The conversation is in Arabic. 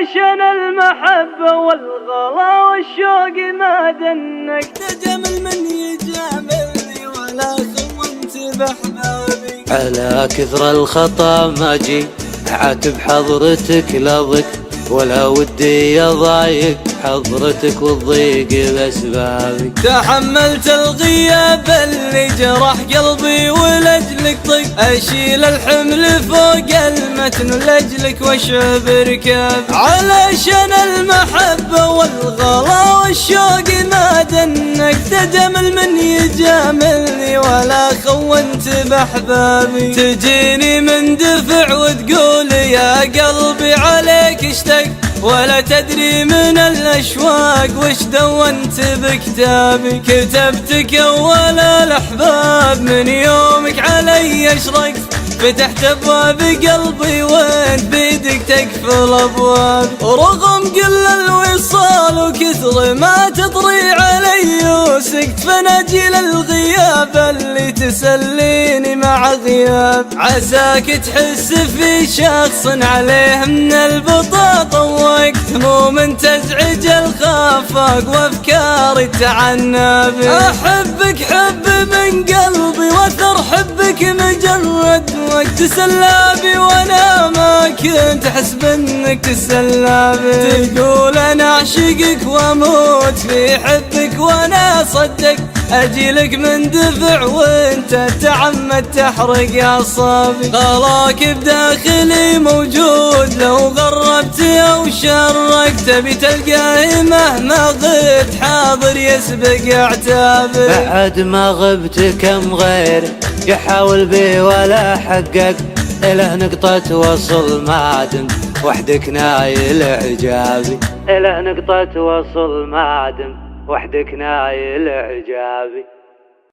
علشان المحبة والغلا والشوق ما دنك. تجمل من يجاملني ولا خونت بأحبابي. على كثر الخطا ما جي عاتب حضرتك لضك، ولا ودي اضايق حضرتك والضيق باسبابي. تحملت الغياب اللي جرح قلبي ولاجلك طق، اشيل الحمل فوق المتن ولاجلك واشعب ركاب. علشان المحبة والغلا والشوق ما دنك. تجمل من يجاملني ولا خونت باحبابي. تجيني من دفع وتقول يا قلبي عليك اشتق، ولا تدري من الأشواق وش دونت بكتابي. كتبتك أول الأحباب من يومك علي أشرقت، فتحت أبواب قلبي وانت بيدك تقفل أبواب. ورغم كل الوصال وكثر ما تطري علي وسكت، فناجيل الغياب اللي تسليني مع غياب. عساك تحس في شخص عليه من البطاطا وقت، هموم تزعج الخفاق وافكاري تعنابي. احبك حب من قلبي واثر حبك مجرد وقت سلابي، وانا ما كنت احسب انك تسلابي. تقول انا اعشقك واموت في حبك وانا صدق، اجيلك من دفع وانت تعمد تحرق اعصابي. غلاك بداخلي موجود لو غربت او شرقت، تبي تلقاه مهما غبت حاضر يسبق اعتابي. بعد ما غبت كم غير يحاول بي ولا حقق، إله نقطة وصل ما دمت وحدك نايل إعجابي. إله نقطة وصل ما دمت وحدك نايل إعجابي.